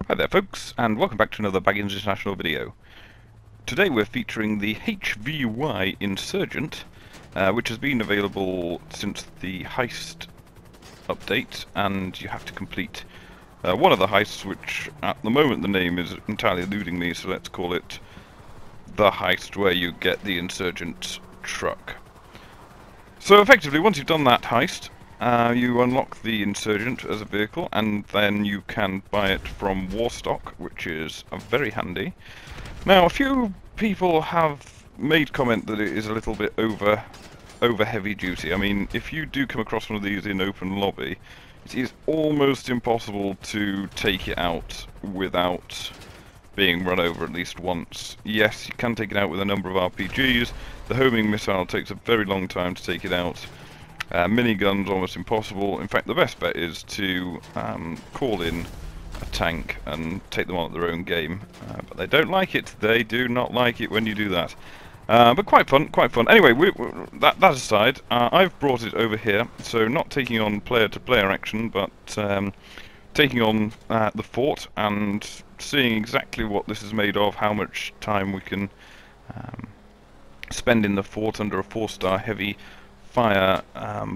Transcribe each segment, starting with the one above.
Hi there folks, and welcome back to another Baggins International video. Today we're featuring the HVY Insurgent, which has been available since the heist update, and you have to complete one of the heists, which at the moment the name is entirely eluding me, so let's call it the heist where you get the Insurgent truck. So effectively, once you've done that heist, you unlock the Insurgent as a vehicle, and then you can buy it from Warstock, which is very handy. Now, a few people have made comment that it is a little bit over heavy duty. I mean, if you do come across one of these in open lobby, it is almost impossible to take it out without being run over at least once. Yes, you can take it out with a number of RPGs. The homing missile takes a very long time to take it out. Miniguns almost impossible. In fact, the best bet is to call in a tank and take them on at their own game. But they don't like it. They do not like it when you do that. But quite fun, quite fun. Anyway, that aside, I've brought it over here. So not taking on player-to-player action, but taking on the fort and seeing exactly what this is made of, how much time we can spend in the fort under a 4-star heavy fire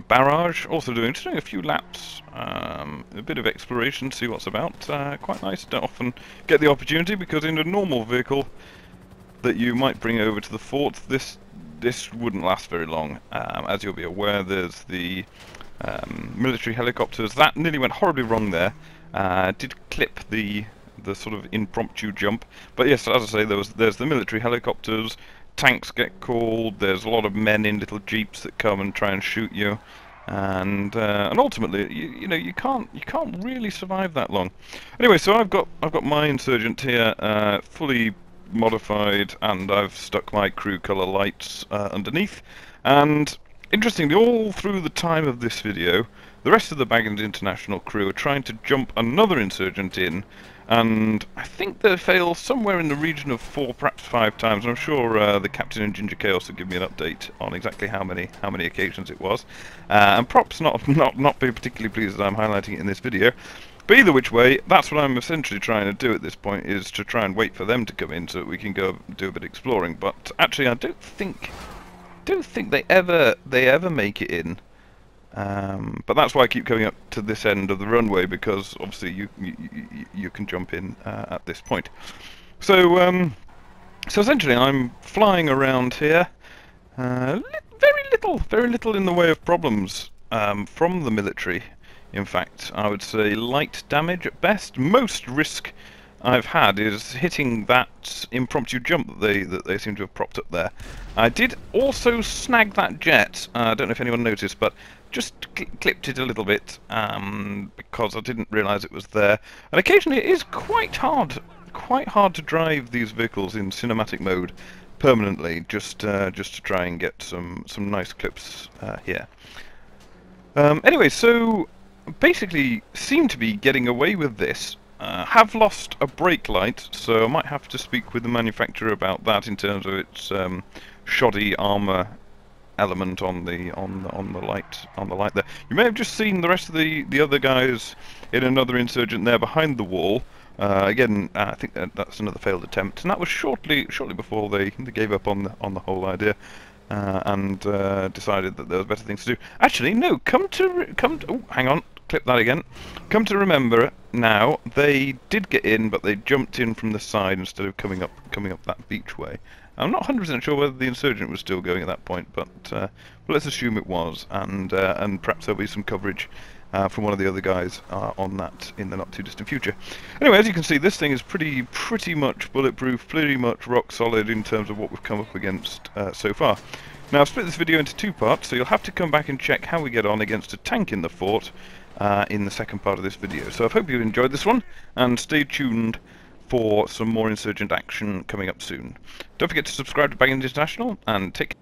barrage. Also just doing a few laps, a bit of exploration, see what's about. Quite nice. Don't often get the opportunity, because in a normal vehicle that you might bring over to the fort, this wouldn't last very long. As you'll be aware, there's the military helicopters. That nearly went horribly wrong there. Did clip the sort of impromptu jump, but yes, as I say, there's the military helicopters. Tanks get called. There's a lot of men in little jeeps that come and try and shoot you, and ultimately, you can't really survive that long. Anyway, so I've got my Insurgent here, fully modified, and I've stuck my crew colour lights underneath. And interestingly, all through the time of this video, the rest of the Baggins International crew are trying to jump another Insurgent in, and I think they fail somewhere in the region of 4, perhaps 5 times. I'm sure the Captain and Ginger Chaos will give me an update on exactly how many occasions it was. And props not being particularly pleased that I'm highlighting it in this video. But either which way, that's what I'm essentially trying to do at this point, is to try and wait for them to come in so that we can go do a bit of exploring. But actually, I don't think they ever make it in. But that's why I keep coming up to this end of the runway, because obviously you can jump in at this point. So so essentially I'm flying around here. Very little in the way of problems from the military. In fact, I would say light damage at best. Most risk I've had is hitting that impromptu jump that they seem to have propped up there. I did also snag that jet. I don't know if anyone noticed, but just clipped it a little bit because I didn't realise it was there. And occasionally it is quite hard to drive these vehicles in cinematic mode permanently, just to try and get some nice clips here. Anyway, so basically seem to be getting away with this. Have lost a brake light, so I might have to speak with the manufacturer about that in terms of its shoddy armour element on the light there. You may have just seen the rest of the other guys in another Insurgent there behind the wall. Again, I think that's another failed attempt, and that was shortly before they gave up on the whole idea and decided that there was better things to do. Actually, no. Oh, hang on. Clip that again. Come to remember now, they did get in, but they jumped in from the side instead of coming up that beachway. I'm not 100% sure whether the Insurgent was still going at that point, but let's assume it was, and perhaps there'll be some coverage from one of the other guys on that in the not too distant future. Anyway, as you can see, this thing is pretty much bulletproof, pretty much rock solid in terms of what we've come up against so far. Now, I've split this video into 2 parts, so you'll have to come back and check how we get on against a tank in the fort in the second part of this video. So I hope you've enjoyed this one, and stay tuned for some more Insurgent action coming up soon. Don't forget to subscribe to Baggins International, and take care.